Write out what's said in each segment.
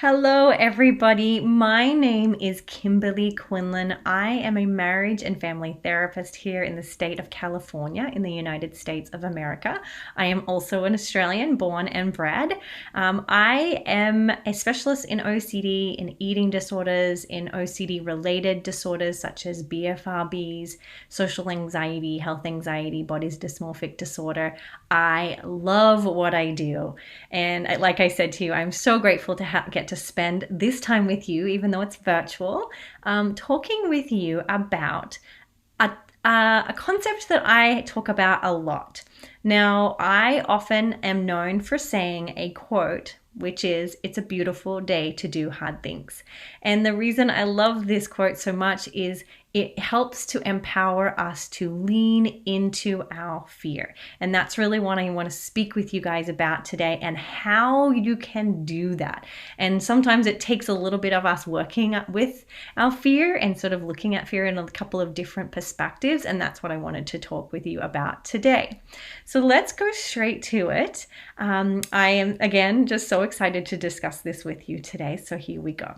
Hello, everybody. My name is Kimberley Quinlan. I am a marriage and family therapist here in the state of California in the United States of America. I am also an Australian, born and bred. I am a specialist in OCD, in eating disorders, in OCD related disorders such as BFRBs, social anxiety, health anxiety, body dysmorphic disorder. I love what I do. And like I said to you, I'm so grateful to get to spend this time with you, even though it's virtual, talking with you about a concept that I talk about a lot. Now, I often am known for saying a quote, which is, "It's a beautiful day to do hard things." And the reason I love this quote so much is it helps to empower us to lean into our fear. And that's really what I want to speak with you guys about today, and how you can do that. And sometimes it takes a little bit of us working with our fear and sort of looking at fear in a couple of different perspectives. And that's what I wanted to talk with you about today. So let's go straight to it. I am, again, just so excited to discuss this with you today. So here we go.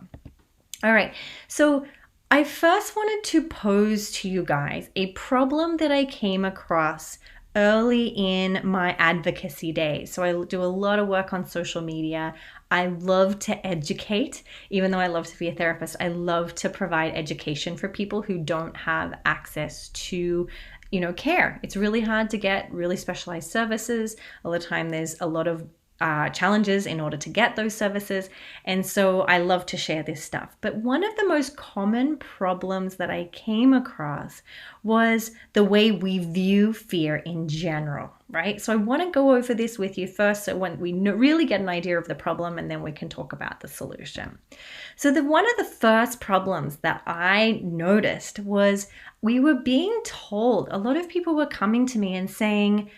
All right. So I first wanted to pose to you guys a problem that I came across early in my advocacy days. So I do a lot of work on social media. I love to educate. Even though I love to be a therapist, I love to provide education for people who don't have access to care. It's really hard to get really specialized services. All the time there's a lot of challenges in order to get those services. And so I love to share this stuff. But one of the most common problems that I came across was the way we view fear in general, right? So I want to go over this with you first, so when we really get an idea of the problem, and then we can talk about the solution. So one of the first problems that I noticed was we were being told, a lot of people were coming to me and saying,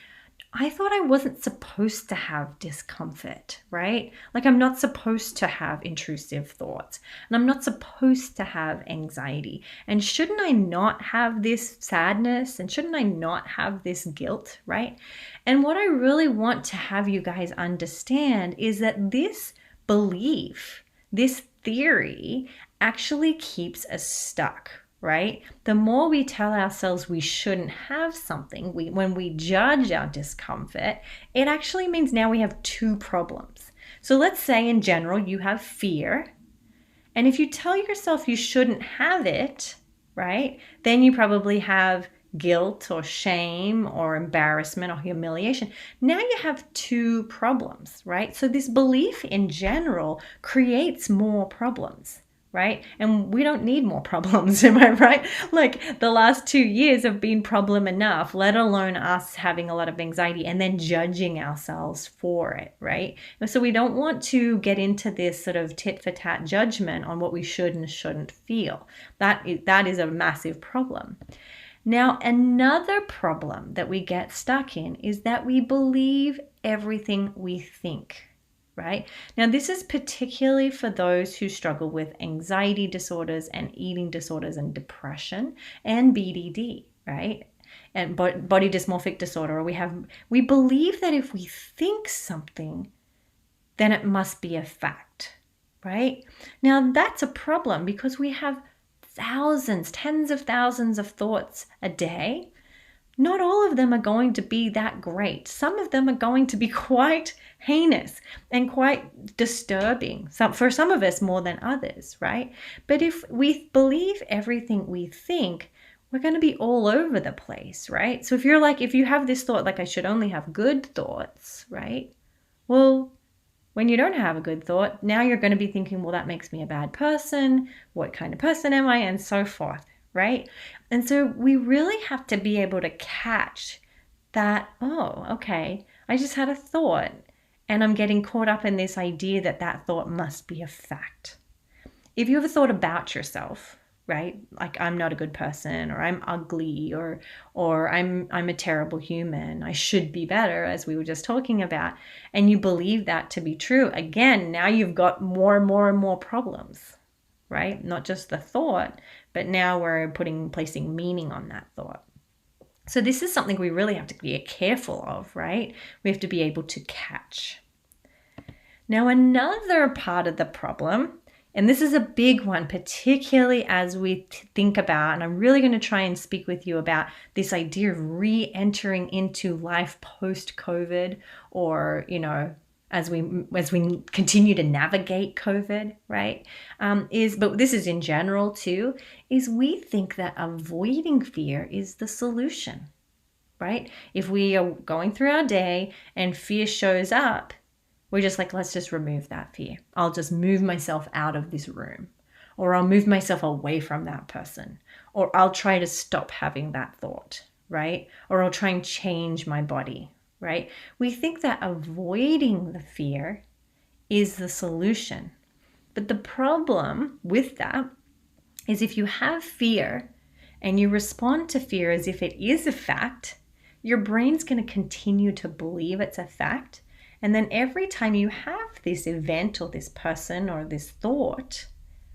"I thought I wasn't supposed to have discomfort," right? Like, I'm not supposed to have intrusive thoughts, and I'm not supposed to have anxiety. And shouldn't I not have this sadness? And shouldn't I not have this guilt, right? And what I really want to have you guys understand is that this belief, this theory, actually keeps us stuck, right? The more we tell ourselves we shouldn't have something, when we judge our discomfort, it actually means now we have two problems. So let's say in general you have fear, and if you tell yourself you shouldn't have it, right, then you probably have guilt or shame or embarrassment or humiliation. Now you have two problems, right? So this belief in general creates more problems, right? And we don't need more problems, am I right? Like, the last 2 years have been problem enough, let alone us having a lot of anxiety and then judging ourselves for it, right? And so we don't want to get into this sort of tit for tat judgment on what we should and shouldn't feel. That is a massive problem. Now, another problem that we get stuck in is that we believe everything we think. Right? Now, this is particularly for those who struggle with anxiety disorders and eating disorders and depression and BDD, right? And body dysmorphic disorder. We believe that if we think something, then it must be a fact, right? Now, that's a problem because we have thousands, tens of thousands of thoughts a day. Not all of them are going to be that great. Some of them are going to be quite heinous and quite disturbing. For some of us more than others, right? But if we believe everything we think, we're going to be all over the place, right? So if you have this thought, like, I should only have good thoughts, right? Well, when you don't have a good thought, now you're going to be thinking, well, that makes me a bad person. What kind of person am I? And so forth. Right? And so we really have to be able to catch that, oh, okay, I just had a thought and I'm getting caught up in this idea that that thought must be a fact. If you ever thought about yourself, right? Like, I'm not a good person, or I'm ugly, or I'm a terrible human, I should be better, as we were just talking about, and you believe that to be true, again, now you've got more and more and more problems, right? Not just the thought, but now we're placing meaning on that thought. So this is something we really have to be careful of, right? We have to be able to catch. Now, another part of the problem, and this is a big one, particularly as we think about, and I'm really going to try and speak with you about this idea of re-entering into life post-COVID, or, as we continue to navigate COVID, right? But this is in general too, is we think that avoiding fear is the solution, right? If we are going through our day and fear shows up, we're just like, let's just remove that fear. I'll just move myself out of this room, or I'll move myself away from that person, or I'll try to stop having that thought, right? Or I'll try and change my body, right? We think that avoiding the fear is the solution. But the problem with that is if you have fear and you respond to fear as if it is a fact, your brain's going to continue to believe it's a fact. And then every time you have this event or this person or this thought,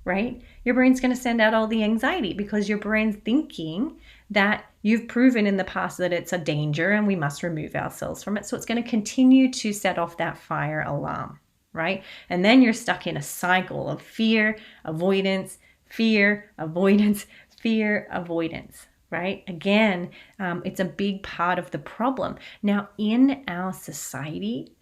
right, your brain's going to send out all the anxiety because your brain's thinking that you've proven in the past that it's a danger and we must remove ourselves from it. So it's going to continue to set off that fire alarm, right? And then you're stuck in a cycle of fear, avoidance, fear, avoidance, fear, avoidance, right? Again, it's a big part of the problem. Now, in our society,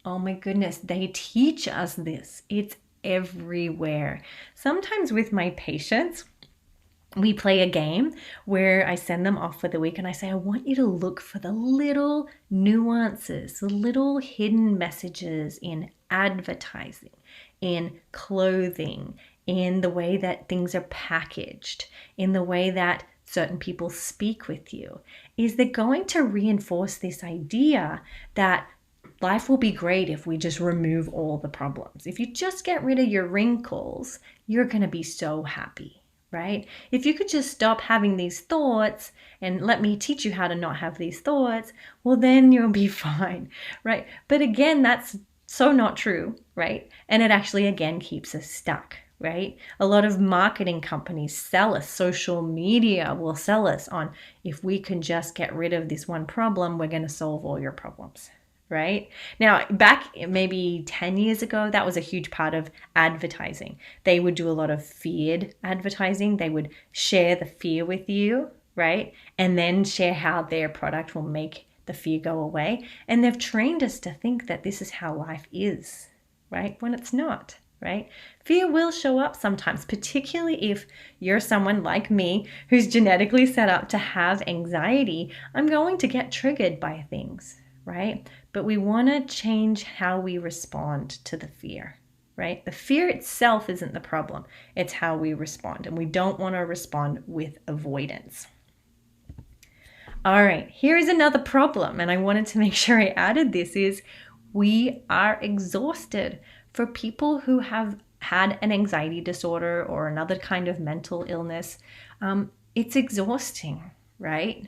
oh my goodness, they teach us this. It's everywhere. Sometimes with my patients, we play a game where I send them off for the week and I say, I want you to look for the little nuances, the little hidden messages in advertising, in clothing, in the way that things are packaged, in the way that certain people speak with you. Is they're going to reinforce this idea that life will be great if we just remove all the problems. If you just get rid of your wrinkles, you're going to be so happy, right? If you could just stop having these thoughts and let me teach you how to not have these thoughts, well, then you'll be fine, right? But again, that's so not true, right? And it actually, again, keeps us stuck, right? A lot of marketing companies sell us, social media will sell us on, if we can just get rid of this one problem, we're going to solve all your problems. Right? Now, back maybe 10 years ago, that was a huge part of advertising. They would do a lot of feared advertising. They would share the fear with you, right? And then share how their product will make the fear go away. And they've trained us to think that this is how life is, right? When it's not, right? Fear will show up sometimes, particularly if you're someone like me who's genetically set up to have anxiety. I'm going to get triggered by things, right? But we want to change how we respond to the fear, right? The fear itself isn't the problem. It's how we respond. And we don't want to respond with avoidance. All right, here's another problem. And I wanted to make sure I added this is we are exhausted. For people who have had an anxiety disorder or another kind of mental illness, it's exhausting, right?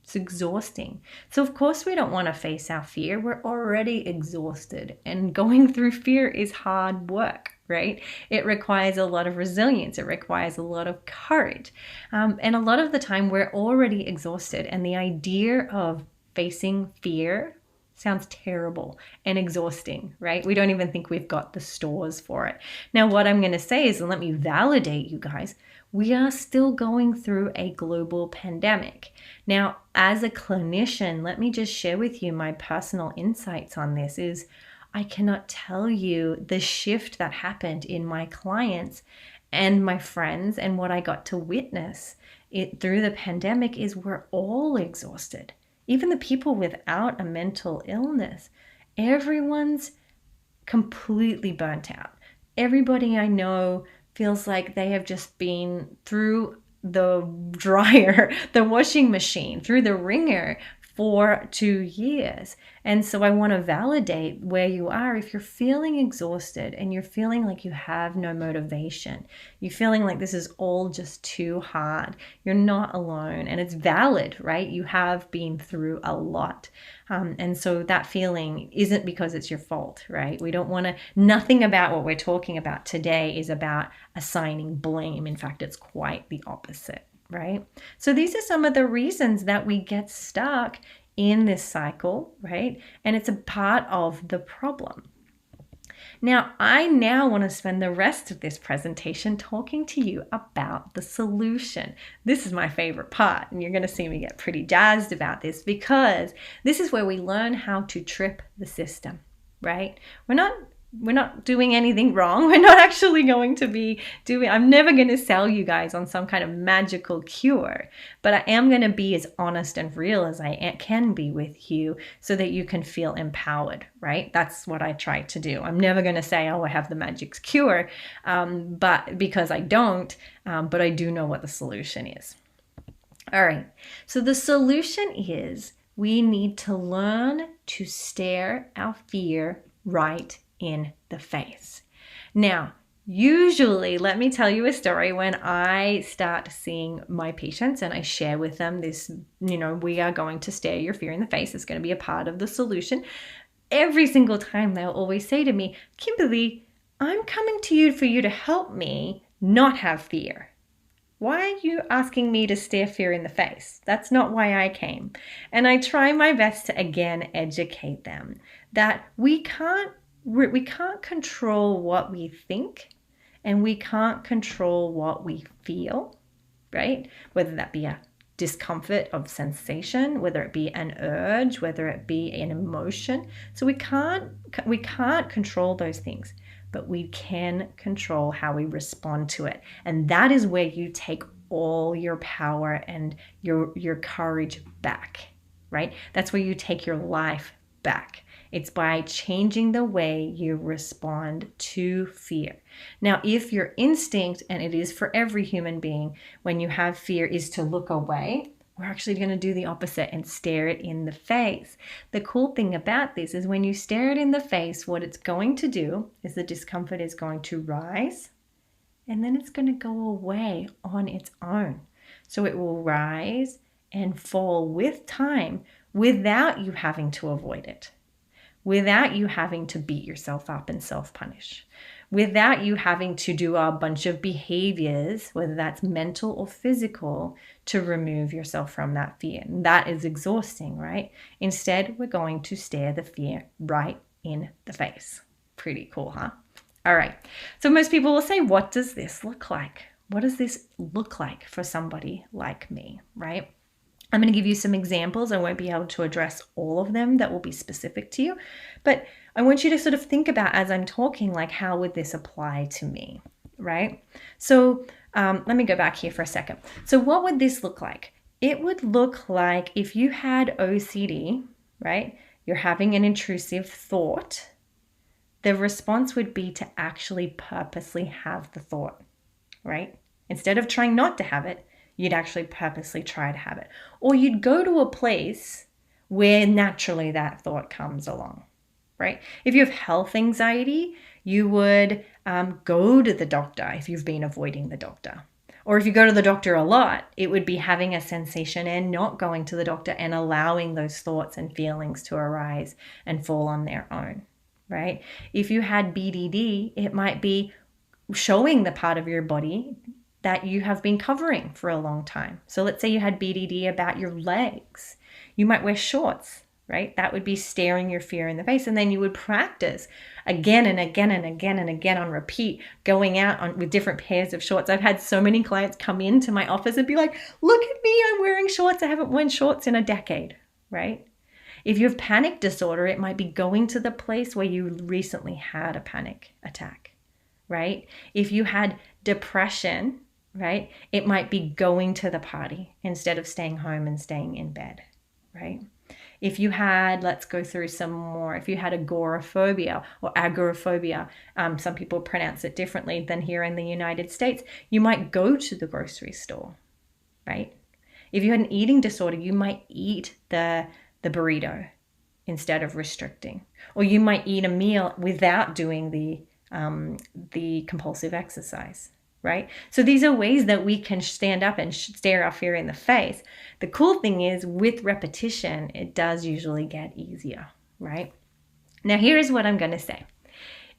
It's exhausting. So of course we don't want to face our fear. We're already exhausted, and going through fear is hard work, right? It requires a lot of resilience. It requires a lot of courage. And a lot of the time we're already exhausted, and the idea of facing fear sounds terrible and exhausting, right? We don't even think we've got the stores for it. Now, what I'm going to say is, and let me validate you guys, we are still going through a global pandemic. Now, as a clinician, let me just share with you my personal insights on this is I cannot tell you the shift that happened in my clients and my friends, and what I got to witness it through the pandemic is we're all exhausted. Even the people without a mental illness, everyone's completely burnt out. Everybody I know feels like they have just been through the dryer, the washing machine, through the ringer for 2 years. And so I want to validate where you are. If you're feeling exhausted and you're feeling like you have no motivation, you're feeling like this is all just too hard, you're not alone, and it's valid, right? You have been through a lot. And so that feeling isn't because it's your fault, right? We don't want to, nothing about what we're talking about today is about assigning blame. In fact, it's quite the opposite, right? So these are some of the reasons that we get stuck in this cycle, right? And it's a part of the problem. Now, I now want to spend the rest of this presentation talking to you about the solution. This is my favorite part, and you're going to see me get pretty jazzed about this because this is where we learn how to trip the system, right? We're not doing anything wrong. We're not actually going to be I'm never going to sell you guys on some kind of magical cure, but I am going to be as honest and real as I can be with you so that you can feel empowered, right? That's what I try to do. I'm never going to say, oh, I have the magic cure, but because I don't, but I do know what the solution is. All right. So the solution is we need to learn to stare our fear right in the face. Now, usually, let me tell you a story when I start seeing my patients and I share with them this, we are going to stare your fear in the face. It's going to be a part of the solution. Every single time they'll always say to me, Kimberley, I'm coming to you for you to help me not have fear. Why are you asking me to stare fear in the face? That's not why I came. And I try my best to, again, educate them that we can't control what we think and we can't control what we feel, right? Whether that be a discomfort of sensation, whether it be an urge, whether it be an emotion. So we can't control those things, but we can control how we respond to it. And that is where you take all your power and your courage back, right? That's where you take your life back. It's by changing the way you respond to fear. Now, if your instinct, and it is for every human being, when you have fear, is to look away, we're actually going to do the opposite and stare it in the face. The cool thing about this is when you stare it in the face, what it's going to do is the discomfort is going to rise, and then it's going to go away on its own. So it will rise and fall with time without you having to avoid it, without you having to beat yourself up and self-punish, without you having to do a bunch of behaviors, whether that's mental or physical, to remove yourself from that fear. And that is exhausting, right? Instead, we're going to stare the fear right in the face. Pretty cool, huh? All right. So most people will say, what does this look like? What does this look like for somebody like me, right? I'm going to give you some examples. I won't be able to address all of them that will be specific to you, but I want you to sort of think about as I'm talking, like, how would this apply to me, right? So let me go back here for a second. So what would this look like? It would look like if you had OCD, right? You're having an intrusive thought. The response would be to actually purposely have the thought, right? Instead of trying not to have it, you'd actually purposely try to have it. Or you'd go to a place where naturally that thought comes along, right? If you have health anxiety, you would go to the doctor if you've been avoiding the doctor. Or if you go to the doctor a lot, it would be having a sensation and not going to the doctor and allowing those thoughts and feelings to arise and fall on their own, right? If you had BDD, it might be showing the part of your body that you have been covering for a long time. So let's say you had BDD about your legs. You might wear shorts, right? That would be staring your fear in the face. And then you would practice again and again and again and again on repeat, going out with different pairs of shorts. I've had so many clients come into my office and be like, look at me, I'm wearing shorts. I haven't worn shorts in a decade, right? If you have panic disorder, it might be going to the place where you recently had a panic attack, right? If you had depression, right, it might be going to the party instead of staying home and staying in bed, right? If you had, let's go through some more, if you had agoraphobia or agoraphobia, some people pronounce it differently than here in the United States, you might go to the grocery store, right? If you had an eating disorder, you might eat the burrito instead of restricting, or you might eat a meal without doing the compulsive exercise, right? So these are ways that we can stand up and stare our fear in the face. The cool thing is with repetition, it does usually get easier, right? Now, here is what I'm going to say.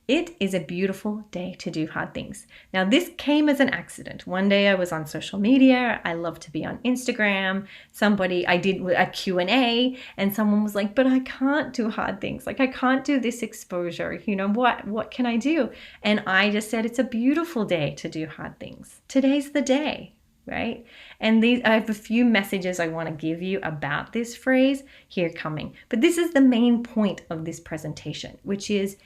It is a beautiful day to do hard things. Now, this came as an accident. One day I was on social media. I love to be on Instagram. I did a Q&A, and someone was like, but I can't do hard things. Like, I can't do this exposure. What can I do? And I just said, it's a beautiful day to do hard things. Today's the day, right? And I have a few messages I want to give you about this phrase here coming. But this is the main point of this presentation, which is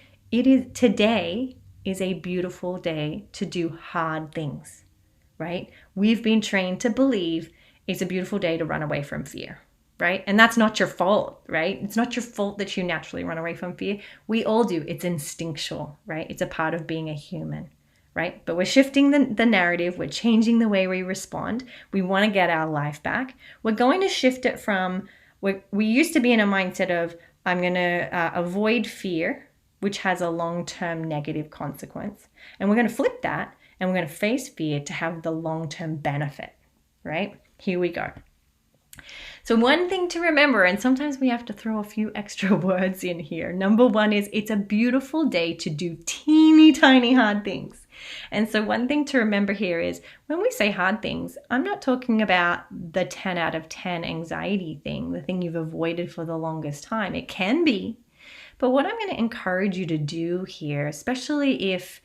today is a beautiful day to do hard things, right? We've been trained to believe it's a beautiful day to run away from fear, right? And that's not your fault, right? It's not your fault that you naturally run away from fear. We all do. It's instinctual, right? It's a part of being a human, right? But we're shifting the narrative. We're changing the way we respond. We want to get our life back. We're going to shift it from, we used to be in a mindset of, I'm going to avoid fear, which has a long-term negative consequence. And we're going to flip that, and we're going to face fear to have the long-term benefit, right? Here we go. So one thing to remember, and sometimes we have to throw a few extra words in here. Number one is it's a beautiful day to do teeny tiny hard things. And so one thing to remember here is when we say hard things, I'm not talking about the 10 out of 10 anxiety thing, the thing you've avoided for the longest time. It can be. But what I'm going to encourage you to do here, especially if,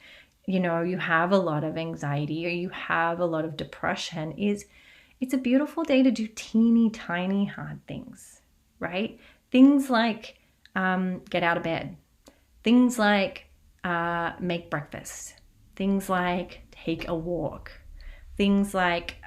you have a lot of anxiety or you have a lot of depression, is it's a beautiful day to do teeny tiny hard things, right? Things like get out of bed, things like make breakfast, things like take a walk, things like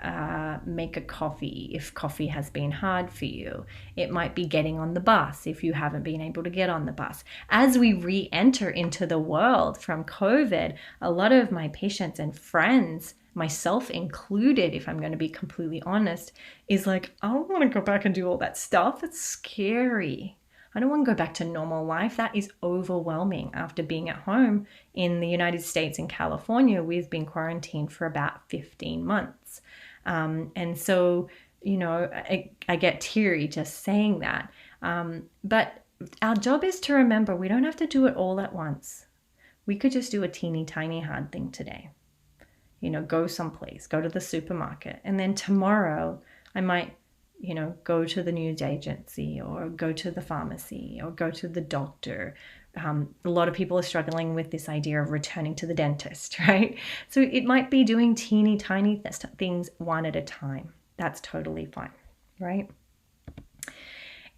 make a coffee if coffee has been hard for you. It might be getting on the bus if you haven't been able to get on the bus. As we re-enter into the world from COVID, a lot of my patients and friends, myself included, if I'm going to be completely honest, is like, I don't want to go back and do all that stuff. It's scary. I don't want to go back to normal life. That is overwhelming. After being at home in the United States and California, we've been quarantined for about 15 months. And so, I get teary just saying that. But our job is to remember we don't have to do it all at once. We could just do a teeny tiny hard thing today. Go someplace, go to the supermarket. And then tomorrow I might go to the news agency or go to the pharmacy or go to the doctor. A lot of people are struggling with this idea of returning to the dentist, right? So it might be doing teeny tiny things one at a time. That's totally fine, right?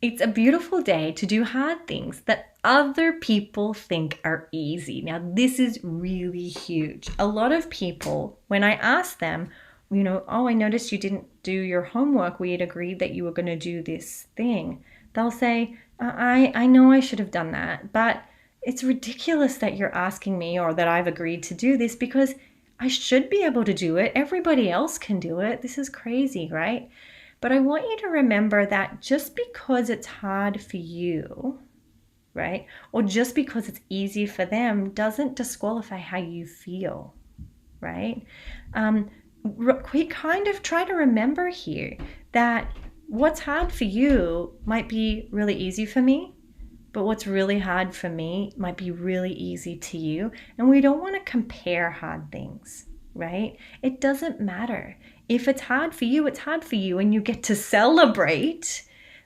It's a beautiful day to do hard things that other people think are easy. Now, this is really huge. A lot of people, when I ask them, I noticed you didn't do your homework. We had agreed that you were going to do this thing. They'll say, I know I should have done that, but it's ridiculous that you're asking me or that I've agreed to do this because I should be able to do it. Everybody else can do it. This is crazy, right? But I want you to remember that just because it's hard for you, right, or just because it's easy for them doesn't disqualify how you feel, right? We kind of try to remember here that what's hard for you might be really easy for me, but what's really hard for me might be really easy to you. And we don't want to compare hard things, right? It doesn't matter. If it's hard for you, it's hard for you, and you get to celebrate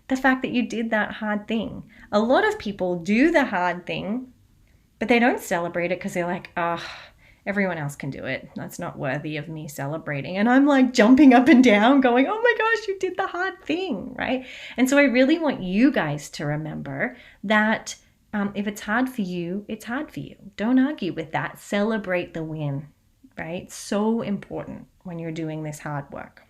the fact that you did that hard thing. A lot of people do the hard thing, but they don't celebrate it because they're like, everyone else can do it. That's not worthy of me celebrating. And I'm like jumping up and down going, oh my gosh, you did the hard thing, right? And so I really want you guys to remember that if it's hard for you, it's hard for you. Don't argue with that. Celebrate the win, right? So important when you're doing this hard work.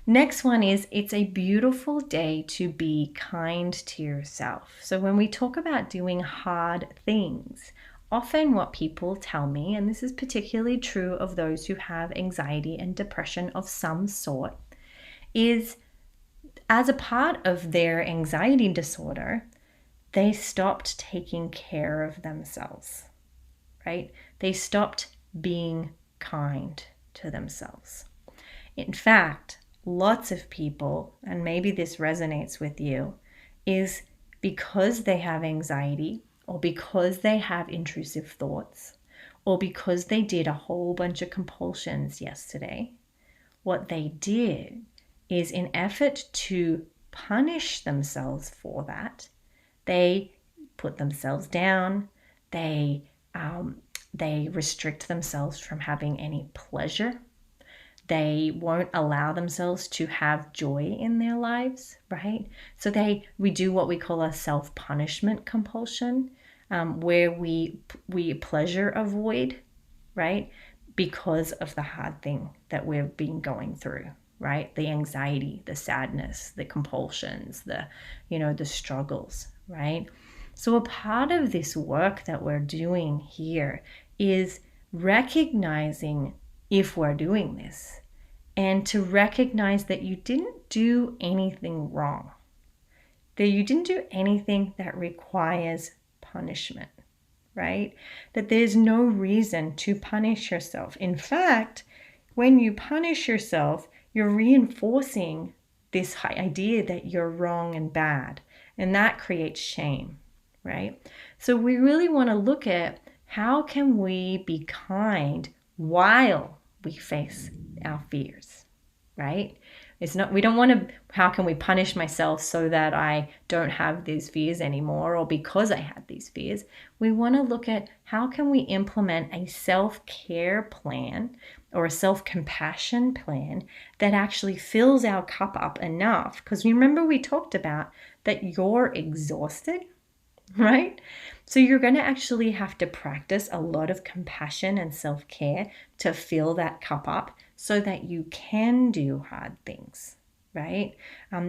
Next one is it's a beautiful day to be kind to yourself. So when we talk about doing hard things, often what people tell me, and this is particularly true of those who have anxiety and depression of some sort, is as a part of their anxiety disorder, they stopped taking care of themselves, right? They stopped being kind to themselves. In fact, lots of people, and maybe this resonates with you, is because they have anxiety or because they have intrusive thoughts, or because they did a whole bunch of compulsions yesterday, what they did is, in effort to punish themselves for that, they put themselves down, they restrict themselves from having any pleasure. They won't allow themselves to have joy in their lives, right? So we do what we call a self-punishment compulsion, where we pleasure avoid, right? Because of the hard thing that we've been going through, right? The anxiety, the sadness, the compulsions, the struggles, right? So a part of this work that we're doing here is recognizing if we're doing this, and to recognize that you didn't do anything wrong, that you didn't do anything that requires punishment, right? That there's no reason to punish yourself. In fact, when you punish yourself, you're reinforcing this idea that you're wrong and bad, and that creates shame, right? So we really want to look at how can we be kind while we face our fears, right? We don't want to, how can we punish myself so that I don't have these fears anymore, or because I had these fears. We want to look at how can we implement a self-care plan or a self-compassion plan that actually fills our cup up enough. Because remember, we talked about that you're exhausted, right? So you're going to actually have to practice a lot of compassion and self-care to fill that cup up so that you can do hard things, right?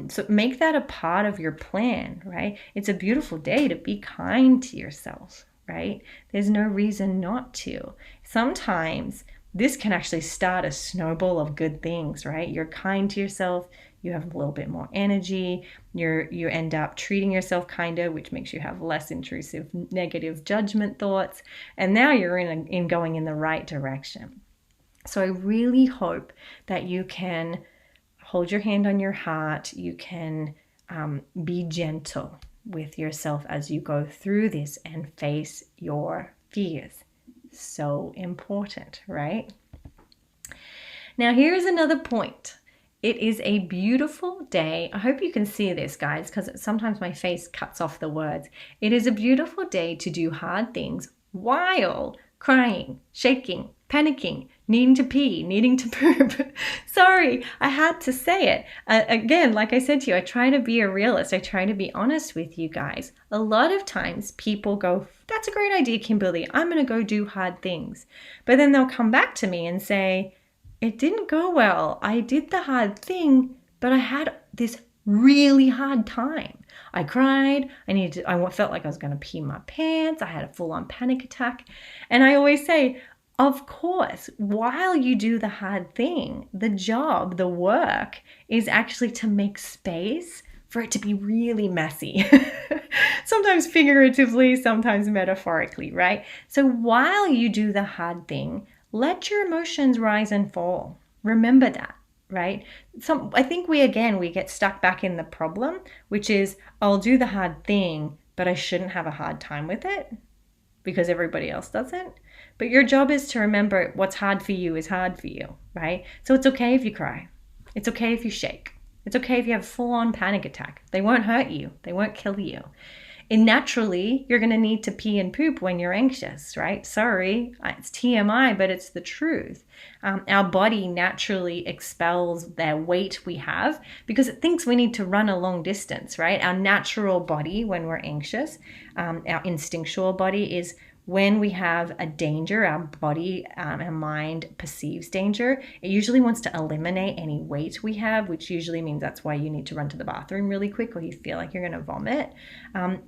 So make that a part of your plan, right? It's a beautiful day to be kind to yourself, right? There's no reason not to. Sometimes this can actually start a snowball of good things, right? You're kind to yourself, you have a little bit more energy, you end up treating yourself kinder, which makes you have less intrusive negative judgment thoughts, and now you're in going in the right direction. So I really hope that you can hold your hand on your heart, you can be gentle with yourself as you go through this and face your fears. So important, right? Now here's another point. It is a beautiful day. I hope you can see this, guys, because sometimes my face cuts off the words. It is a beautiful day to do hard things while crying, shaking, panicking, needing to pee, needing to poop. Sorry, I had to say it. Again, like I said to you, I try to be a realist. I try to be honest with you guys. A lot of times people go, that's a great idea, Kimberly. I'm going to go do hard things. But then they'll come back to me and say, it didn't go well. I did the hard thing, but I had this really hard time. I cried. I felt like I was going to pee my pants. I had a full-on panic attack. And I always say, of course, while you do the hard thing, the job, the work is actually to make space for it to be really messy. Sometimes figuratively, sometimes metaphorically, right? So while you do the hard thing, let your emotions rise and fall. Remember that, right? I think we get stuck back in the problem, which is, I'll do the hard thing, but I shouldn't have a hard time with it because everybody else doesn't. But your job is to remember what's hard for you is hard for you, right? So it's okay if you cry. It's okay if you shake. It's okay if you have a full-on panic attack. They won't hurt you. They won't kill you. And naturally, you're going to need to pee and poop when you're anxious, right? Sorry, it's TMI, but it's the truth. Our body naturally expels the weight we have because it thinks we need to run a long distance, right? Our natural body, when we're anxious, our instinctual body is when we have a danger, our body, our mind perceives danger, it usually wants to eliminate any weight we have, which usually means that's why you need to run to the bathroom really quick or you feel like you're going to vomit,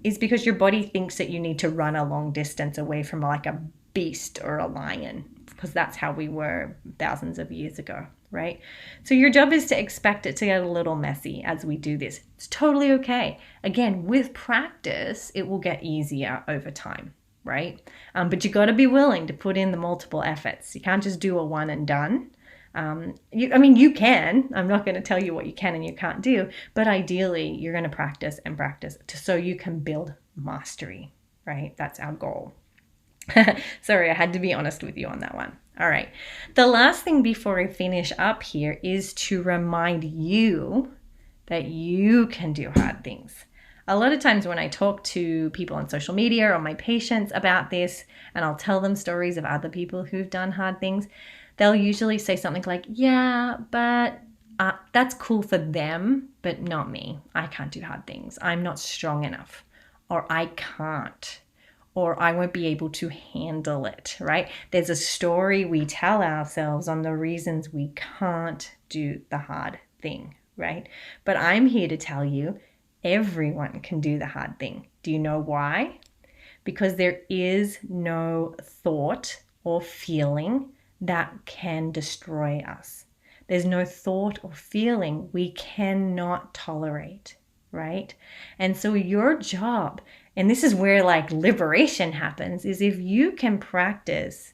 is because your body thinks that you need to run a long distance away from like a beast or a lion, because that's how we were thousands of years ago, right? So your job is to expect it to get a little messy as we do this. It's totally okay. Again, with practice, it will get easier over time. Right? But you got to be willing to put in the multiple efforts. You can't just do a one and done. You can. I'm not going to tell you what you can and you can't do, but ideally you're going to practice and practice so you can build mastery. right? That's our goal. Sorry, I had to be honest with you on that one. All right. The last thing before I finish up here is to remind you that you can do hard things. A lot of times when I talk to people on social media or my patients about this, and I'll tell them stories of other people who've done hard things, they'll usually say something like, yeah, but that's cool for them, but not me. I can't do hard things. I'm not strong enough, or I can't, or I won't be able to handle it, right? There's a story we tell ourselves on the reasons we can't do the hard thing, right? But I'm here to tell you everyone can do the hard thing. Do you know why? Because there is no thought or feeling that can destroy us. There's no thought or feeling we cannot tolerate, right? And so your job, and this is where like liberation happens, is if you can practice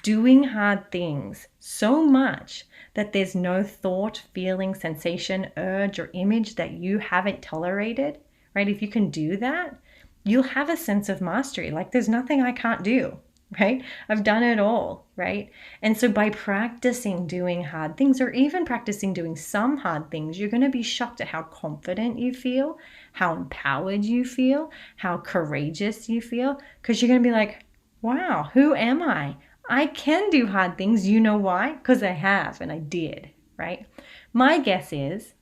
doing hard things so much that there's no thought, feeling, sensation, urge, or image that you haven't tolerated, right? If you can do that, you'll have a sense of mastery. Like there's nothing I can't do, right? I've done it all, right? And so by practicing doing hard things, or even practicing doing some hard things, you're going to be shocked at how confident you feel, how empowered you feel, how courageous you feel, because you're going to be like, wow, who am I? I can do hard things. You know why? Because I have, and I did, right? My guess is,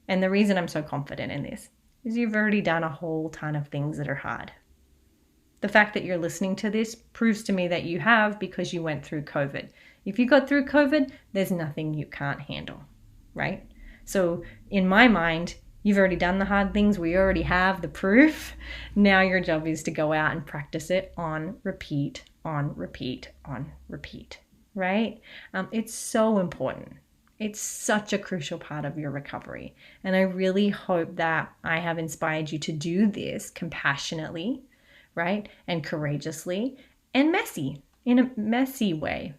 and the reason I'm so confident in this, is you've already done a whole ton of things that are hard. The fact that you're listening to this proves to me that you have, because you went through COVID. If you got through COVID, there's nothing you can't handle, right? So in my mind, you've already done the hard things. We already have the proof. Now your job is to go out and practice it on repeat, on repeat, on repeat, right? It's so important. It's such a crucial part of your recovery. And I really hope that I have inspired you to do this compassionately, right? And courageously and in a messy way.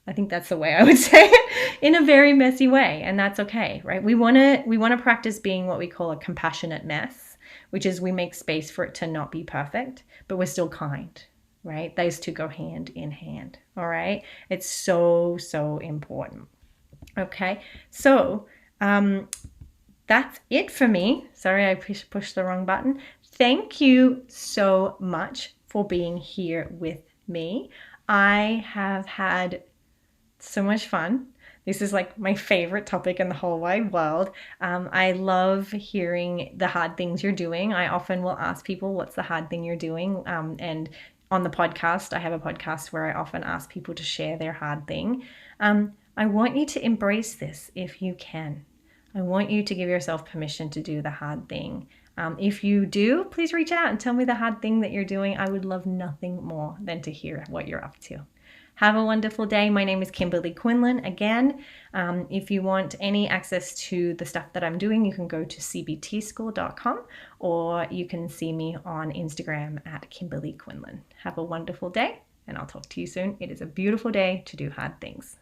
I think that's the way I would say it, in a very messy way. And that's okay, right? We want to practice being what we call a compassionate mess, which is we make space for it to not be perfect, but we're still kind, right? Those two go hand in hand, all right? It's so, so important. Okay, so that's it for me. Sorry, I pushed the wrong button. Thank you so much for being here with me. I have had so much fun. This is like my favorite topic in the whole wide world. I love hearing the hard things you're doing. I often will ask people, what's the hard thing you're doing? And on the podcast, I have a podcast where I often ask people to share their hard thing. I want you to embrace this if you can. I want you to give yourself permission to do the hard thing. If you do, please reach out and tell me the hard thing that you're doing. I would love nothing more than to hear what you're up to. Have a wonderful day. My name is Kimberley Quinlan. Again, if you want any access to the stuff that I'm doing, you can go to cbtschool.com, or you can see me on Instagram at Kimberley Quinlan. Have a wonderful day, and I'll talk to you soon. It is a beautiful day to do hard things.